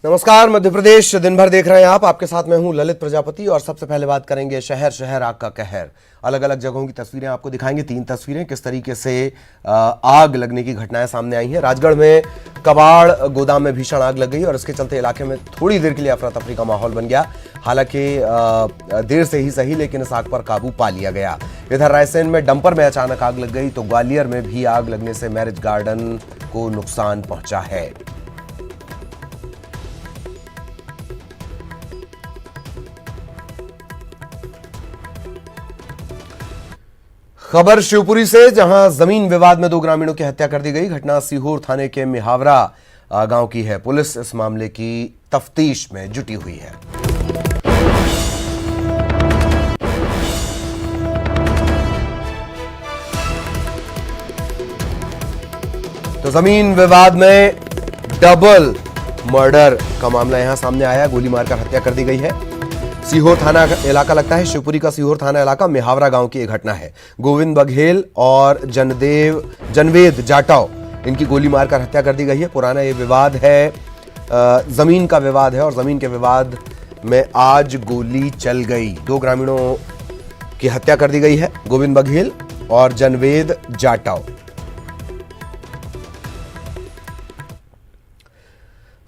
नमस्कार, मध्य प्रदेश दिन भर देख रहे हैं आप। आपके साथ मैं हूं ललित प्रजापति और सबसे पहले बात करेंगे शहर शहर आग का कहर। अलग अलग जगहों की तस्वीरें आपको दिखाएंगे। 3 तस्वीरें किस तरीके से आग लगने की घटनाएं सामने आई हैं। राजगढ़ में कबाड़ गोदाम में भीषण आग लग गई और इसके चलते इलाके में थोड़ी देर के लिए अफरा तफरी का माहौल बन गया। हालांकि देर से ही सही, लेकिन इस आग पर काबू पा लिया गया। इधर रायसेन में डंपर में अचानक आग लग गई तो ग्वालियर में भी आग लगने से मैरिज गार्डन को नुकसान पहुंचा है। खबर शिवपुरी से, जहां जमीन विवाद में 2 ग्रामीणों की हत्या कर दी गई। घटना सीहोर थाने के मिहावरा गांव की है। पुलिस इस मामले की तफ्तीश में जुटी हुई है। तो जमीन विवाद में डबल मर्डर का मामला यहां सामने आया। गोली मारकर हत्या कर दी गई है। सीहोर थाना इलाका लगता है, शिवपुरी का सीहोर थाना इलाका मिहावरा गांव की एक घटना है। गोविंद बघेल और जनवेद जाटव, इनकी गोली मारकर हत्या कर दी गई है। पुराना ये विवाद है, जमीन का विवाद है और जमीन के विवाद में आज गोली चल गई। 2 ग्रामीणों की हत्या कर दी गई है, गोविंद बघेल और जनवेद जाटव।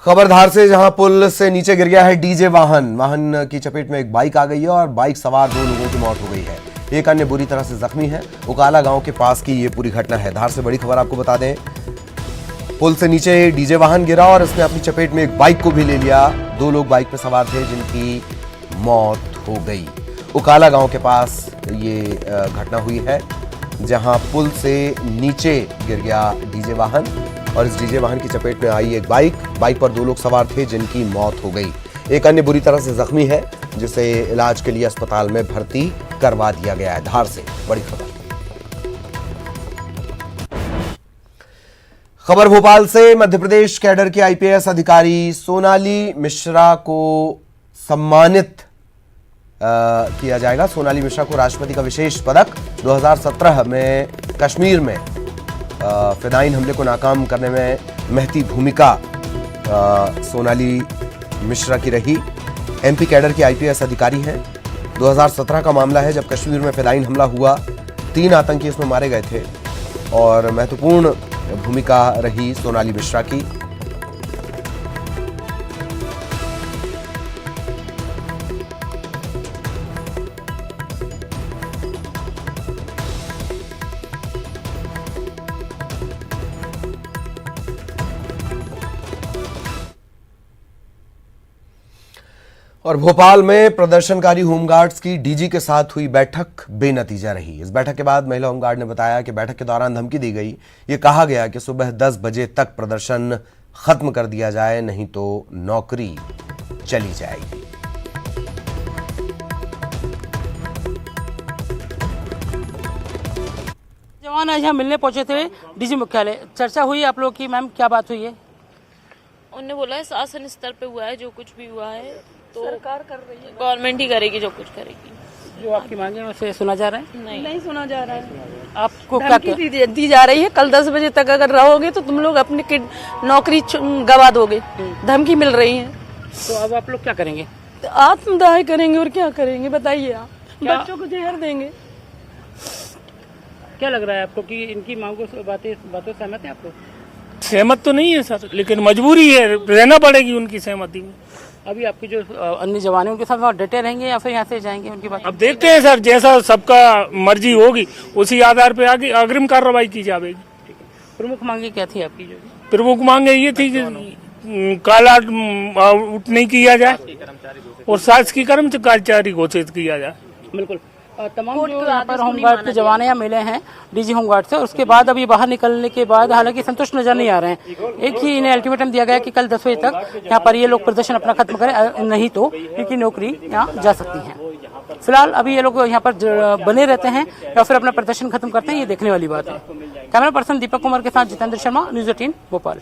खबरधार से, जहां पुल से नीचे गिर गया है डीजे वाहन की चपेट में एक बाइक आ गई है और बाइक सवार 2 लोगों की मौत हो गई है। एक अन्य बुरी तरह से जख्मी है। उकाला गांव के पास की ये पूरी घटना है। धार से बड़ी खबर आपको बता दें, पुल से नीचे डीजे वाहन गिरा और इसने अपनी चपेट में एक बाइक को भी ले लिया। 2 लोग बाइक पर सवार थे जिनकी मौत हो गई। उकाला गांव के पास ये घटना हुई है, जहां पुल से नीचे गिर गया डीजे वाहन और इस डीजे वाहन की चपेट में आई एक बाइक पर 2 लोग सवार थे जिनकी मौत हो गई। एक अन्य बुरी तरह से जख्मी है, जिसे इलाज के लिए अस्पताल में भर्ती करवा दिया गया है। धार से बड़ी खबर भोपाल से, मध्य प्रदेश कैडर के आईपीएस अधिकारी सोनाली मिश्रा को सम्मानित किया जाएगा। सोनाली मिश्रा को राष्ट्रपति का विशेष पदक 2017 में कश्मीर में फिदाइन हमले को नाकाम करने में महती भूमिका सोनाली मिश्रा की रही। एमपी कैडर के आईपीएस अधिकारी हैं। 2017 का मामला है, जब कश्मीर में फिदाइन हमला हुआ। 3 आतंकी इसमें मारे गए थे और महत्वपूर्ण भूमिका रही सोनाली मिश्रा की। और भोपाल में प्रदर्शनकारी होमगार्ड्स की डीजी के साथ हुई बैठक बेनतीजा रही। इस बैठक के बाद महिला होमगार्ड ने बताया कि बैठक के दौरान धमकी दी गई। ये कहा गया कि सुबह 10 बजे तक प्रदर्शन खत्म कर दिया जाए, नहीं तो नौकरी चली जाएगी। जवान आज यहाँ मिलने पहुंचे थे डीजी मुख्यालय। चर्चा हुई आप लोग की, मैम क्या बात हुई है? उन्होंने बोला है शासन स्तर पे हुआ है, जो कुछ भी हुआ है तो सरकार कर रही है, गवर्नमेंट ही करेगी जो कुछ करेगी। जो आपकी मांगे उसे सुना जा रहा है? नहीं सुना जा रहा है। आपको क्या दी जा रही है, कल 10 बजे तक अगर रहोगे तो तुम लोग अपनी नौकरी गवा दोगे, धमकी मिल रही है। तो अब आप लोग क्या करेंगे? आत्मदाह करेंगे और क्या करेंगे बताइए आप? बच्चों को जहर देंगे। क्या लग रहा है आपको कि इनकी मांगों बातों सहमत है आप लोग? सहमत तो नहीं है सर, लेकिन मजबूरी है, रहना पड़ेगी उनकी सहमति में। अभी आपके जो अन्य जवान हैं उनके साथ वहाँ डटे रहेंगे या फिर यहाँ से जाएंगे उनकी बात? अब देखते हैं सर, जैसा सबका मर्जी होगी उसी आधार पे आगे अग्रिम कार्रवाई की जाएगी। प्रमुख मांगे क्या थी आपकी? जो प्रमुख मांगे ये थी कि काला आउट नहीं किया जाए और शासकीय कर्मचारी घोषित किया जाए। बिल्कुल। तमाम जो यहाँ पर होमगार्ड के जवान या मिले हैं डीजी होमगार्ड से, उसके बाद अभी बाहर निकलने के बाद हालांकि संतुष्ट नजर नहीं आ रहे हैं। एक ही इन्हें अल्टीमेटम दिया गया कि कल 10 बजे तक यहाँ पर ये लोग प्रदर्शन अपना खत्म करें, नहीं तो इनकी नौकरी यहाँ जा सकती है। फिलहाल अभी ये लोग यहाँ पर बने रहते हैं या फिर अपना प्रदर्शन खत्म करते हैं, ये देखने वाली बात है। कैमरा पर्सन दीपक कुमार के साथ जितेंद्र शर्मा, न्यूज़ 18 भोपाल।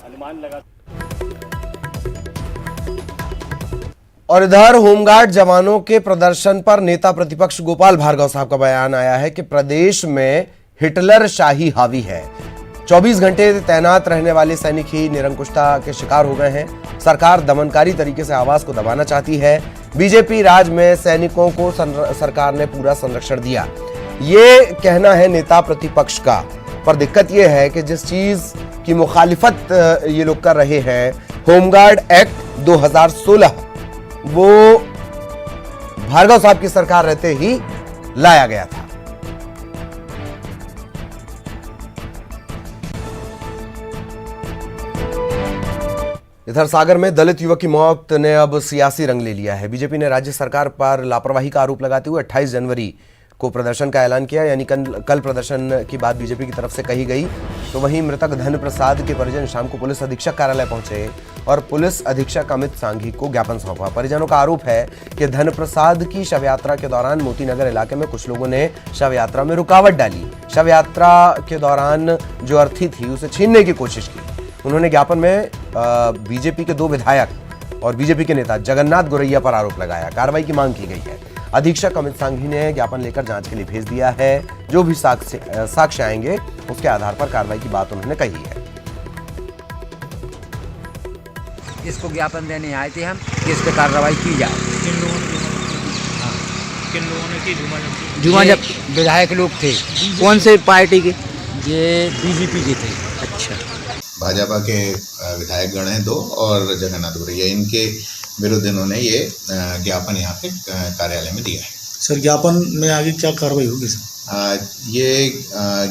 और इधर होमगार्ड जवानों के प्रदर्शन पर नेता प्रतिपक्ष गोपाल भार्गव साहब का बयान आया है कि प्रदेश में हिटलर शाही हावी है। 24 घंटे तैनात रहने वाले सैनिक ही निरंकुशता के शिकार हो गए हैं। सरकार दमनकारी तरीके से आवाज को दबाना चाहती है। बीजेपी राज में सैनिकों को सरकार ने पूरा संरक्षण दिया, ये कहना है नेता प्रतिपक्ष का। पर दिक्कत यह है कि जिस चीज की मुखालिफत ये लोग कर रहे हैं, होमगार्ड एक्ट 2016, वो भार्गव साहब की सरकार रहते ही लाया गया था। इधर सागर में दलित युवक की मौत ने अब सियासी रंग ले लिया है। बीजेपी ने राज्य सरकार पर लापरवाही का आरोप लगाते हुए 28 जनवरी को प्रदर्शन का ऐलान किया, यानी कल प्रदर्शन की बात बीजेपी की तरफ से कही गई। तो वहीं मृतक धन प्रसाद के परिजन शाम को पुलिस अधीक्षक कार्यालय पहुंचे और पुलिस अधीक्षक अमित सांघी को ज्ञापन सौंपा। परिजनों का आरोप है कि धन प्रसाद की शव यात्रा के दौरान मोतीनगर इलाके में कुछ लोगों ने शव यात्रा में रुकावट डाली। शव यात्रा के दौरान जो अर्थी थी उसे छीनने की कोशिश की। उन्होंने ज्ञापन में बीजेपी के 2 विधायक और बीजेपी के नेता जगन्नाथ गोरैया पर आरोप लगाया। कार्रवाई की मांग की गई है। अधीक्षक अमित सांघी ने ज्ञापन लेकर जांच के लिए भेज दिया है। जो भी साक्ष्य आएंगे उसके आधार पर कार्रवाई की बात उन्होंने कही है। इसको ज्ञापन देने आए थे हम कि इस पर कार्रवाई की जाए। किन लोगों ने की? जुमा जब विधायक लोग थे। कौन से पार्टी के? ये बीजेपी के थे। अच्छा। भाजपा के विधायक गण हैं 2 और जगन्नाथ गोरैया, इनके विरुद्ध इन्होंने ये ज्ञापन यहाँ पे कार्यालय में दिया है। सर ज्ञापन में आगे क्या कार्रवाई होगी सर? ये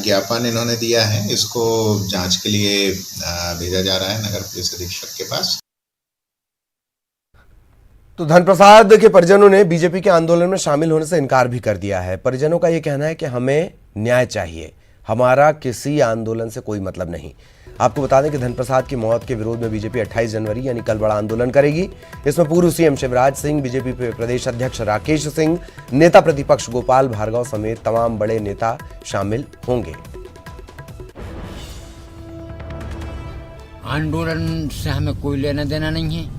ज्ञापन इन्होंने दिया है, इसको जांच के लिए भेजा जा रहा है नगर पुलिस अधीक्षक के पास। तो धन प्रसाद के परिजनों ने बीजेपी के आंदोलन में शामिल होने से इनकार भी कर दिया है। परिजनों का यह कहना है कि हमें न्याय चाहिए, हमारा किसी आंदोलन से कोई मतलब नहीं। आपको बता दें कि धन प्रसाद की मौत के विरोध में बीजेपी 28 जनवरी यानी कल बड़ा आंदोलन करेगी। इसमें पूर्व सीएम शिवराज सिंह, बीजेपी प्रदेश अध्यक्ष राकेश सिंह, नेता प्रतिपक्ष गोपाल भार्गव समेत तमाम बड़े नेता शामिल होंगे। आंदोलन से हमें कोई लेना देना नहीं है।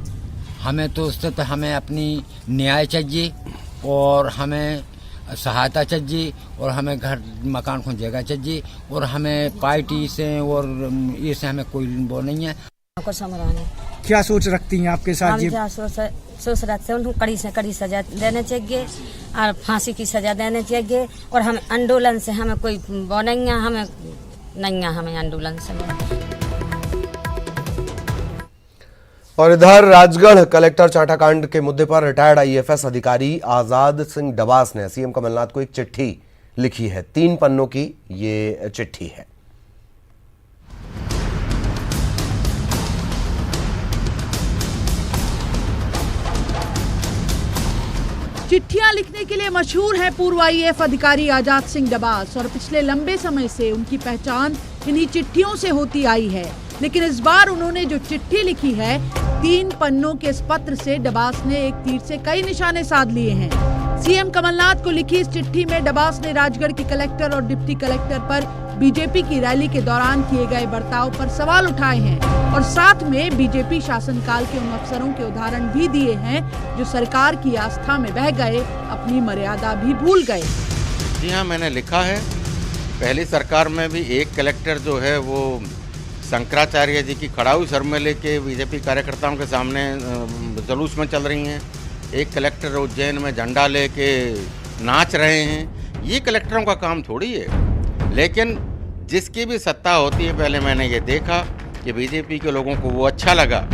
हमें तो उससे तो हमें अपनी न्याय चाहिए और हमें सहायता चाहिए और हमें घर मकान को जगह चाहिए और हमें पार्टी से और ये से हमें कोई वो नहीं है। क्या सोच रखती हैं आपके साथ? हम क्या सोच रखते हैं, उनको कड़ी से कड़ी सजा देने चाहिए और फांसी की सजा देने चाहिए। और हम आंदोलन से हमें कोई वो नहीं है, हमें आंदोलन से। और इधर राजगढ़ कलेक्टर चाटाकांड के मुद्दे पर रिटायर्ड आईएफएस अधिकारी आजाद सिंह डबास ने सीएम कमलनाथ को एक चिट्ठी लिखी है। 3 पन्नों की ये चिट्ठी है। चिट्ठियां लिखने के लिए मशहूर है पूर्व आईएएफ अधिकारी आजाद सिंह डबास और पिछले लंबे समय से उनकी पहचान इन्हीं चिट्ठियों से होती आई है। लेकिन इस बार उन्होंने जो चिट्ठी लिखी है, 3 पन्नों के इस पत्र से डबास ने एक तीर से कई निशाने साध लिए हैं। सीएम कमलनाथ को लिखी इस चिट्ठी में डबास ने राजगढ़ के कलेक्टर और डिप्टी कलेक्टर पर बीजेपी की रैली के दौरान किए गए बर्ताव पर सवाल उठाए हैं और साथ में बीजेपी शासनकाल के उन अफसरों के उदाहरण भी दिए हैं जो सरकार की आस्था में बह गए, अपनी मर्यादा भी भूल गए। जी हाँ, मैंने लिखा है। पहली सरकार में भी एक कलेक्टर जो है वो शंकराचार्य जी की खड़ाऊ सर में लेके बीजेपी कार्यकर्ताओं के सामने जुलूस में चल रही हैं। एक कलेक्टर उज्जैन में झंडा लेके नाच रहे हैं। ये कलेक्टरों का काम थोड़ी है। लेकिन जिसकी भी सत्ता होती है, पहले मैंने ये देखा कि बीजेपी के लोगों को वो अच्छा लगा।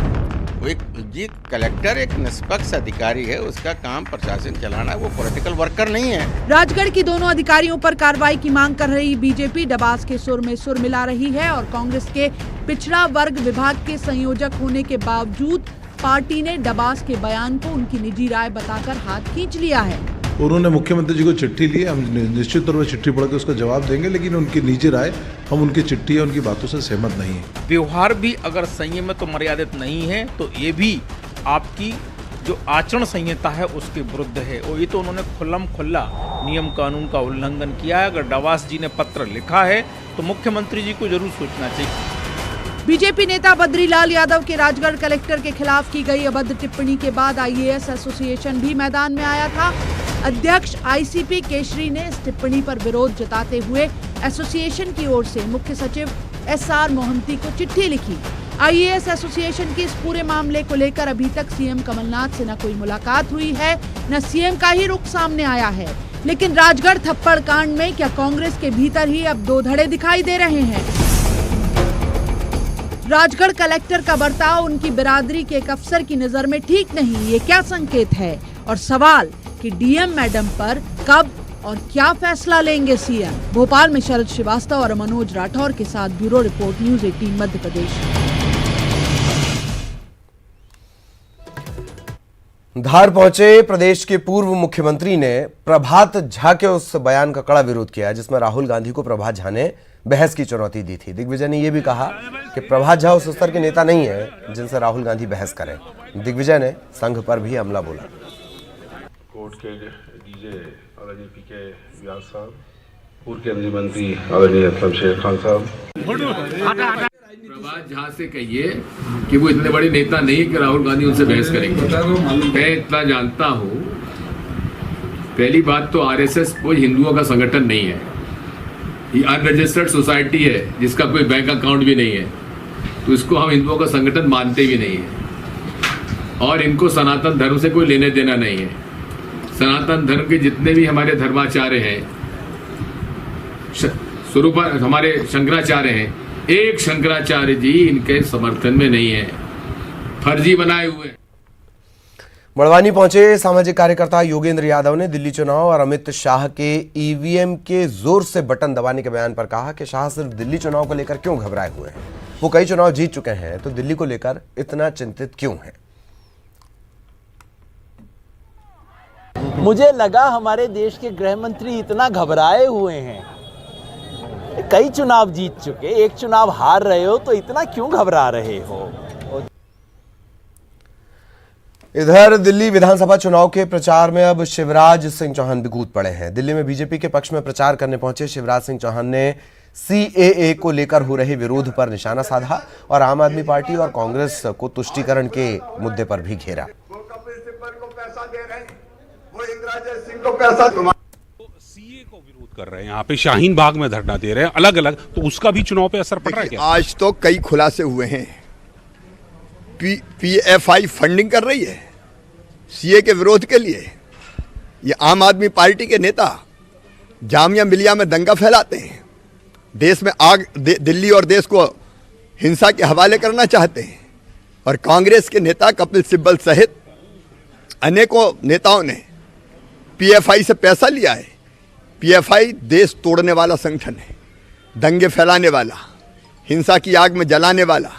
वो एक जी कलेक्टर एक निष्पक्ष अधिकारी है, उसका काम प्रशासन चलाना, वो पॉलिटिकल वर्कर नहीं है। राजगढ़ की दोनों अधिकारियों पर कार्रवाई की मांग कर रही बीजेपी डबास के सुर में सुर मिला रही है और कांग्रेस के पिछड़ा वर्ग विभाग के संयोजक होने के बावजूद पार्टी ने डबास के बयान को उनकी निजी राय बताकर हाथ खींच लिया है। उन्होंने मुख्यमंत्री जी को चिट्ठी ली, हम निश्चित तौर पर चिट्ठी पढ़ के उसका जवाब देंगे, लेकिन उनकी निजी राय, हम उनकी चिट्ठी या उनकी बातों से सहमत नहीं है। व्यवहार भी अगर संयमित तो मर्यादित नहीं है तो ये भी आपकी जो आचरण संहिता है उसके विरुद्ध है और ये तो उन्होंने खुल्लम खुल्ला नियम कानून का उल्लंघन किया है। अगर डबास जी ने पत्र लिखा है तो मुख्यमंत्री जी को जरूर सोचना चाहिए। बीजेपी नेता बद्रीलाल यादव के राजगढ़ कलेक्टर के खिलाफ की गई अभद्र टिप्पणी के बाद आईएएस एसोसिएशन भी मैदान में आया था। अध्यक्ष आईसीपी केशरी ने इस टिप्पणी पर विरोध जताते हुए एसोसिएशन की ओर से मुख्य सचिव SR मोहंती को चिट्ठी लिखी। IAS एसोसिएशन के इस पूरे मामले को लेकर अभी तक सीएम कमलनाथ से न कोई मुलाकात हुई है, न सीएम का ही रुख सामने आया है। लेकिन राजगढ़ थप्पड़ कांड में क्या कांग्रेस के भीतर ही अब दो धड़े दिखाई दे रहे हैं? राजगढ़ कलेक्टर का बर्ताव उनकी बिरादरी के एक अफसर की नजर में ठीक नहीं, ये क्या संकेत है? और सवाल कि डीएम मैडम पर कब और क्या फैसला लेंगे सीएम? भोपाल में शरद श्रीवास्तव और मनोज राठौर के साथ bureau report, news 18 Madhya Pradesh. धार पहुंचे प्रदेश के पूर्व मुख्यमंत्री ने प्रभात झा के उस बयान का कड़ा विरोध किया जिसमें राहुल गांधी को प्रभात झा ने बहस की चुनौती दी थी। दिग्विजय ने यह भी कहा कि प्रभात झा उस स्तर के नेता नहीं है जिनसे राहुल गांधी बहस करें। दिग्विजय ने संघ पर भी हमला बोला। कोर्ट के डीजे आदरणीय पीके व्यास साहब, पूर्व केंद्रीय मंत्री आदरणीय शमशेर खान साहब, प्रभात झा से कहिए कि वो इतने बड़े नेता नहीं है कि राहुल गांधी उनसे बहस करेंगे। मैं इतना जानता हूँ, पहली बात तो आरएसएस कोई हिंदुओं का संगठन नहीं है, ये अनरजिस्टर्ड सोसाइटी है जिसका कोई बैंक अकाउंट भी नहीं है, तो इसको हम हिंदुओं का संगठन मानते भी नहीं है। और इनको सनातन धर्म से कोई लेने देना नहीं है। सनातन धर्म के जितने भी हमारे धर्माचार्य हैं, स्वरूप हमारे शंकराचार्य हैं, एक शंकराचार्य जी इनके समर्थन में नहीं है, फर्जी बनाए हुए। बड़वानी पहुंचे सामाजिक कार्यकर्ता योगेंद्र यादव ने दिल्ली चुनाव और अमित शाह के ईवीएम के जोर से बटन दबाने के बयान पर कहा कि शाह सिर्फ दिल्ली चुनाव को लेकर क्यों घबराए हुए हैं? वो कई चुनाव जीत चुके हैं, तो दिल्ली को लेकर इतना चिंतित क्यों हैं? मुझे लगा हमारे देश के गृह मंत्री इतना घबराए हुए हैं। कई चुनाव जीत चुके, एक चुनाव हार रहे हो तो इतना क्यों घबरा रहे हो? इधर दिल्ली विधानसभा चुनाव के प्रचार में अब शिवराज सिंह चौहान भी कूद पड़े हैं। दिल्ली में बीजेपी के पक्ष में प्रचार करने पहुंचे शिवराज सिंह चौहान ने सीएए को लेकर हो रहे विरोध पर निशाना साधा और आम आदमी पार्टी और कांग्रेस को तुष्टीकरण के मुद्दे पर भी घेरा। सीए को विरोध कर रहे हैं, यहाँ पे शाहीन बाग में धरना दे रहे हैं, अलग अलग, तो उसका भी चुनाव पे असर पड़ रहा है क्या? आज तो कई खुलासे हुए हैं। पीएफआई फंडिंग कर रही है सीए के विरोध के लिए। ये आम आदमी पार्टी के नेता जामिया मिलिया में दंगा फैलाते हैं, देश में आग दिल्ली और देश को हिंसा के हवाले करना चाहते हैं। और कांग्रेस के नेता कपिल सिब्बल सहित अनेकों नेताओं ने पीएफआई से पैसा लिया है। पीएफआई देश तोड़ने वाला संगठन है, दंगे फैलाने वाला, हिंसा की आग में जलाने वाला,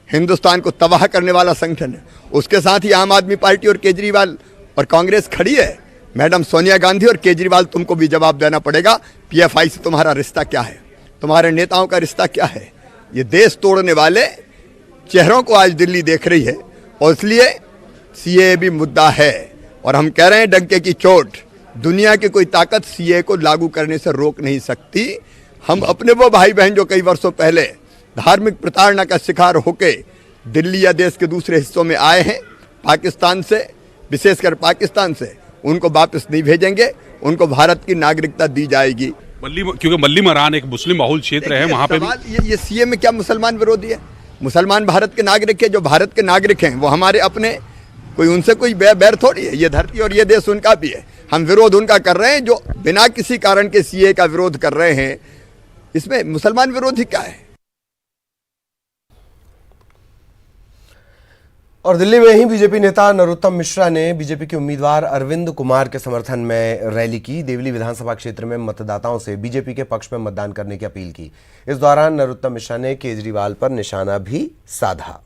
हिंदुस्तान को तबाह करने वाला संगठन है। उसके साथ ही आम आदमी पार्टी और केजरीवाल और कांग्रेस खड़ी है। मैडम सोनिया गांधी और केजरीवाल, तुमको भी जवाब देना पड़ेगा। पीएफआई से तुम्हारा रिश्ता क्या है? तुम्हारे नेताओं का रिश्ता क्या है? ये देश तोड़ने वाले चेहरों को आज दिल्ली देख रही है और इसलिए सीए भी मुद्दा है। और हम कह रहे हैं डंके की चोट, दुनिया की कोई ताकत सीए को लागू करने से रोक नहीं सकती। हम अपने वो भाई बहन जो कई वर्षों पहले धार्मिक प्रताड़ना का शिकार होके दिल्ली या देश के दूसरे हिस्सों में आए हैं पाकिस्तान से, विशेषकर पाकिस्तान से, उनको वापस नहीं भेजेंगे, उनको भारत की नागरिकता दी जाएगी। क्योंकि मल्ली मरान एक मुस्लिम बहुल क्षेत्र है, वहाँ पे ये सीए में क्या मुसलमान विरोधी है? मुसलमान भारत के नागरिक है। जो भारत के नागरिक हैं वो हमारे अपने, कोई उनसे कोई बैर थोड़ी है। ये धरती और ये देश उनका भी है। हम विरोध उनका कर रहे हैं जो बिना किसी कारण के सीए का विरोध कर रहे हैं। इसमें मुसलमान विरोधी क्या है? और दिल्ली में ही बीजेपी नेता नरोत्तम मिश्रा ने बीजेपी के उम्मीदवार अरविंद कुमार के समर्थन में रैली की। देवली विधानसभा क्षेत्र में मतदाताओं से बीजेपी के पक्ष में मतदान करने की अपील की। इस दौरान नरोत्तम मिश्रा ने केजरीवाल पर निशाना भी साधा।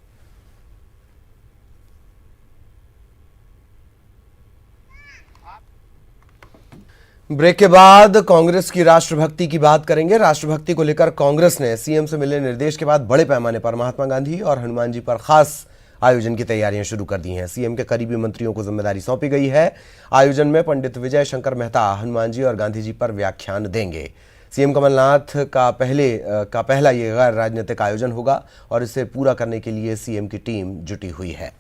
ब्रेक के बाद कांग्रेस की राष्ट्रभक्ति की बात करेंगे। राष्ट्रभक्ति को लेकर कांग्रेस ने सीएम से मिले निर्देश के बाद बड़े पैमाने पर महात्मा गांधी और हनुमान जी पर खास आयोजन की तैयारियां शुरू कर दी हैं। सीएम के करीबी मंत्रियों को जिम्मेदारी सौंपी गई है। आयोजन में पंडित विजय शंकर मेहता हनुमान जी और गांधी जी पर व्याख्यान देंगे। सीएम कमलनाथ का पहला ये गैर राजनीतिक आयोजन होगा और इसे पूरा करने के लिए सीएम की टीम जुटी हुई है।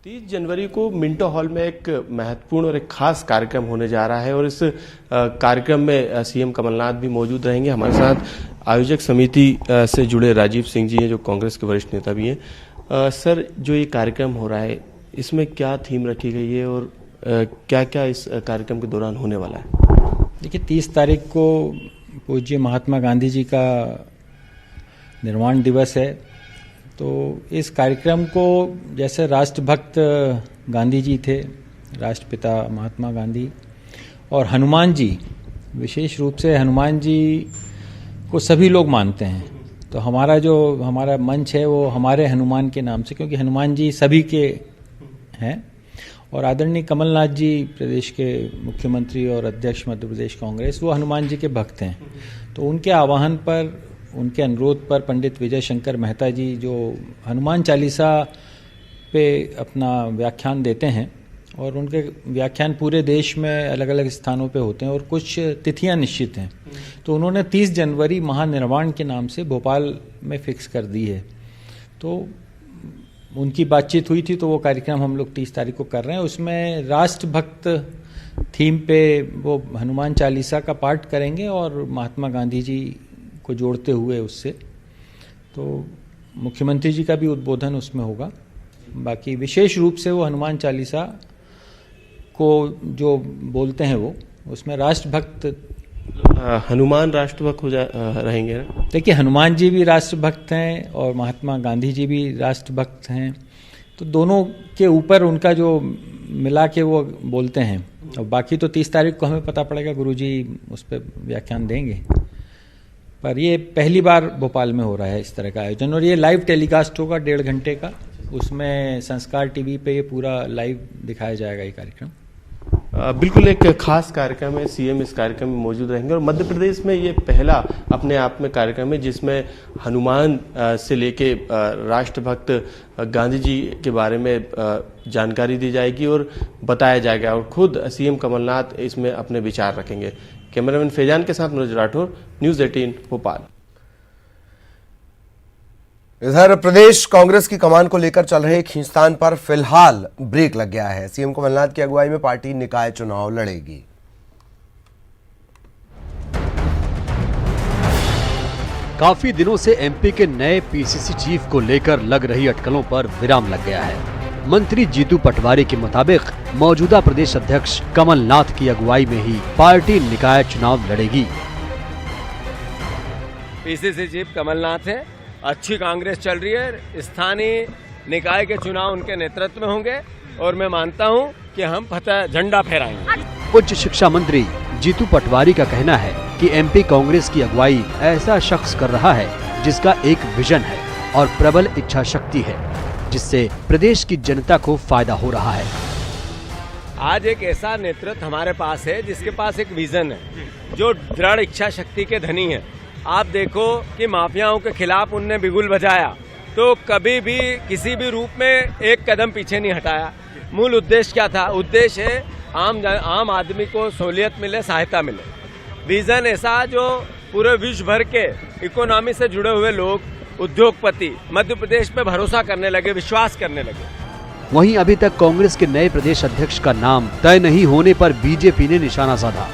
30 जनवरी को मिंटो हॉल में एक महत्वपूर्ण और एक खास कार्यक्रम होने जा रहा है और इस कार्यक्रम में सीएम कमलनाथ भी मौजूद रहेंगे। हमारे साथ आयोजक समिति से जुड़े राजीव सिंह जी हैं, जो कांग्रेस के वरिष्ठ नेता भी हैं। सर, जो ये कार्यक्रम हो रहा है, इसमें क्या थीम रखी गई है और क्या क्या इस कार्यक्रम के दौरान होने वाला है? देखिए, 30 तारीख को पूज्य महात्मा गांधी जी का निर्वाण दिवस है। तो इस कार्यक्रम को, जैसे राष्ट्रभक्त गांधी जी थे, राष्ट्रपिता महात्मा गांधी, और हनुमान जी, विशेष रूप से हनुमान जी को सभी लोग मानते हैं। तो हमारा मंच है वो हमारे हनुमान के नाम से, क्योंकि हनुमान जी सभी के हैं। और आदरणीय कमलनाथ जी, प्रदेश के मुख्यमंत्री और अध्यक्ष मध्य प्रदेश कांग्रेस, वो हनुमान जी के भक्त हैं। तो उनके आह्वान पर, उनके अनुरोध पर पंडित विजय शंकर मेहता जी, जो हनुमान चालीसा पे अपना व्याख्यान देते हैं, और उनके व्याख्यान पूरे देश में अलग अलग स्थानों पे होते हैं और कुछ तिथियां निश्चित हैं। तो उन्होंने 30 जनवरी महानिर्वाण के नाम से भोपाल में फिक्स कर दी है। तो उनकी बातचीत हुई थी, तो वो कार्यक्रम हम लोग 30 तारीख को कर रहे हैं। उसमें राष्ट्रभक्त थीम पे वो हनुमान चालीसा का पाठ करेंगे और महात्मा गांधी जी को जोड़ते हुए उससे, तो मुख्यमंत्री जी का भी उद्बोधन उसमें होगा। बाकी विशेष रूप से वो हनुमान चालीसा को जो बोलते हैं, वो उसमें राष्ट्रभक्त, हनुमान राष्ट्रभक्त रहेंगे ना? देखिए, हनुमान जी भी राष्ट्रभक्त हैं और महात्मा गांधी जी भी राष्ट्रभक्त हैं। तो दोनों के ऊपर उनका जो मिला के वो बोलते हैं। और बाकी तो 30 तारीख को हमें पता पड़ेगा, गुरुजी उस पर व्याख्यान देंगे। पर ये पहली बार भोपाल में हो रहा है इस तरह का आयोजन, और ये लाइव टेलीकास्ट होगा 1.5 घंटे का। उसमें संस्कार टीवी पे ये पूरा लाइव दिखाया जाएगा ये कार्यक्रम। बिल्कुल एक खास कार्यक्रम है। सीएम इस कार्यक्रम में मौजूद रहेंगे और मध्य प्रदेश में ये पहला अपने आप में कार्यक्रम है जिसमें हनुमान से लेके राष्ट्रभक्त गांधी जी के बारे में जानकारी दी जाएगी और बताया जाएगा, और खुद सीएम कमलनाथ इसमें अपने विचार रखेंगे। कैमरामैन फैजान के साथ मनोज राठौर, न्यूज 18 भोपाल। इधर प्रदेश कांग्रेस की कमान को लेकर चल रहे खींचतान पर फिलहाल ब्रेक लग गया है। सीएम कमलनाथ की अगुवाई में पार्टी निकाय चुनाव लड़ेगी। काफी दिनों से एमपी के नए पीसीसी चीफ को लेकर लग रही अटकलों पर विराम लग गया है। मंत्री जीतू पटवारी के मुताबिक मौजूदा प्रदेश अध्यक्ष कमलनाथ की अगुवाई में ही पार्टी निकाय चुनाव लड़ेगी। पीसीसी चीफ कमलनाथ है, अच्छी कांग्रेस चल रही है, स्थानीय निकाय के चुनाव उनके नेतृत्व में होंगे और मैं मानता हूं कि हम फतह झंडा फहराएंगे। उच्च शिक्षा मंत्री जीतू पटवारी का कहना है कि एमपी कांग्रेस की अगुवाई ऐसा शख्स कर रहा है जिसका एक विजन है और प्रबल इच्छा शक्ति है, जिससे प्रदेश की जनता को फायदा हो रहा है। आज एक ऐसा नेतृत्व हमारे पास है जिसके पास एक विजन है, जो दृढ़ इच्छा शक्ति के धनी है। आप देखो कि माफियाओं के खिलाफ उनने बिगुल बजाया तो कभी भी किसी भी रूप में एक कदम पीछे नहीं हटाया। मूल उद्देश्य क्या था? उद्देश्य है आम आदमी को सहूलियत मिले, सहायता मिले। विजन ऐसा जो पूरे विश्व भर के इकोनॉमी से जुड़े हुए लोग, उद्योगपति मध्य प्रदेश पे भरोसा करने लगे, विश्वास करने लगे। वहीं अभी तक कांग्रेस के नए प्रदेश अध्यक्ष का नाम तय नहीं होने पर बीजेपी ने निशाना साधा।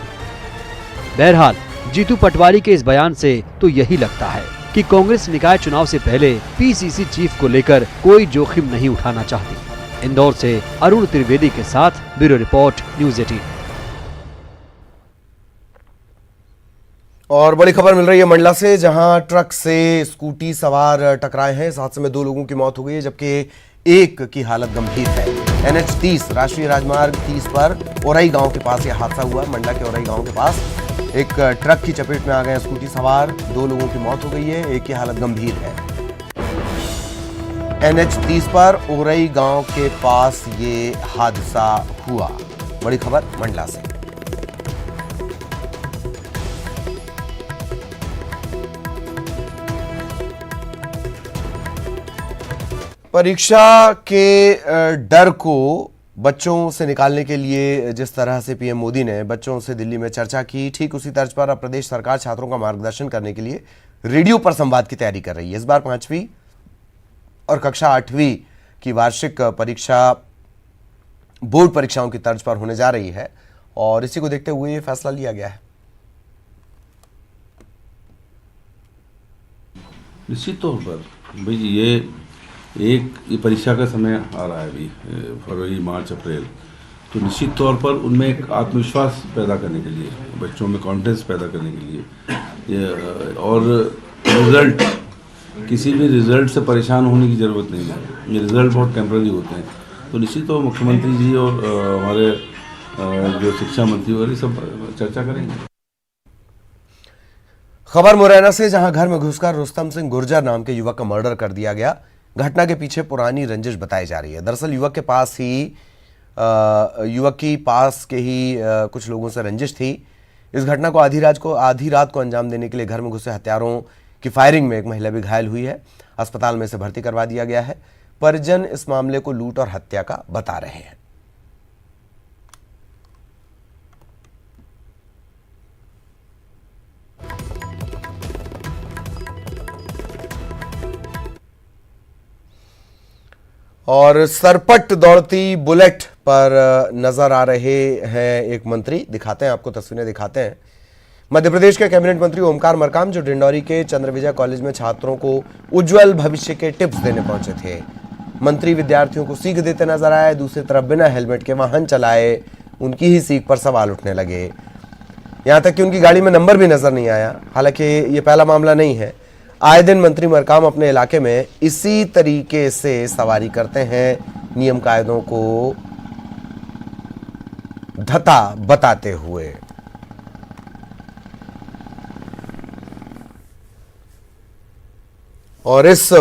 बहरहाल जीतू पटवारी के इस बयान से तो यही लगता है कि कांग्रेस निकाय चुनाव से पहले पीसीसी चीफ को लेकर कोई जोखिम नहीं उठाना चाहती। इंदौर से अरुण त्रिवेदी के साथ ब्यूरो रिपोर्ट, न्यूज 18। और बड़ी खबर मिल रही है मंडला से, जहां ट्रक से स्कूटी सवार टकराए हैं। इस हादसे में 2 लोगों की मौत हो गई है, जबकि एक की हालत गंभीर है। NH 30 राष्ट्रीय राजमार्ग 30 पर औरई गांव के पास यह हादसा हुआ। मंडला के औरई गांव के पास एक ट्रक की चपेट में आ गए स्कूटी सवार, 2 लोगों की मौत हो गई है, एक की हालत गंभीर है। NH 30 पर औरई गांव के पास ये हादसा हुआ। बड़ी खबर मंडला से। परीक्षा के डर को बच्चों से निकालने के लिए जिस तरह से पीएम मोदी ने बच्चों से दिल्ली में चर्चा की, ठीक उसी तर्ज पर अब प्रदेश सरकार छात्रों का मार्गदर्शन करने के लिए रेडियो पर संवाद की तैयारी कर रही है। इस बार 5वीं और कक्षा 8वीं की वार्षिक परीक्षा बोर्ड परीक्षाओं की तर्ज पर होने जा रही है और इसी को देखते हुए ये फैसला लिया गया है। निश्चित तौर पर भाई ये परीक्षा का समय आ रहा है अभी फरवरी, मार्च, अप्रैल, तो निश्चित तौर पर उनमें एक आत्मविश्वास पैदा करने के लिए, बच्चों में कॉन्फिडेंस पैदा करने के लिए और रिजल्ट, किसी भी रिजल्ट से परेशान होने की ज़रूरत नहीं है। ये रिजल्ट बहुत टेम्पररी होते हैं, तो निश्चित तौर मुख्यमंत्री जी और हमारे जो शिक्षा मंत्री वगैरह सब चर्चा करेंगे। खबर मुरैना से, जहां घर में घुसकर रुस्तम सिंह गुर्जर नाम के युवक का मर्डर कर दिया गया। घटना के पीछे पुरानी रंजिश बताई जा रही है। दरअसल युवक की पास के ही कुछ लोगों से रंजिश थी। इस घटना को आधी रात को अंजाम देने के लिए घर में घुसे हत्यारों की फायरिंग में एक महिला भी घायल हुई है। अस्पताल में इसे भर्ती करवा दिया गया है। परिजन इस मामले को लूट और हत्या का बता रहे हैं। और सरपट दौड़ती बुलेट पर नजर आ रहे हैं एक मंत्री। दिखाते हैं आपको, तस्वीरें दिखाते हैं। मध्य प्रदेश के कैबिनेट मंत्री ओमकार मरकाम, जो डिंडौरी के चंद्र विजय कॉलेज में छात्रों को उज्जवल भविष्य के टिप्स देने पहुंचे थे। मंत्री विद्यार्थियों को सीख देते नजर आए। दूसरी तरफ बिना हेलमेट के वाहन चलाए, उनकी ही सीख पर सवाल उठने लगे। यहां तक कि उनकी गाड़ी में नंबर भी नजर नहीं आया। हालांकि ये पहला मामला नहीं है। आए दिन मंत्री मरकाम अपने इलाके में इसी तरीके से सवारी करते हैं, नियम कायदों को धता बताते हुए। और इस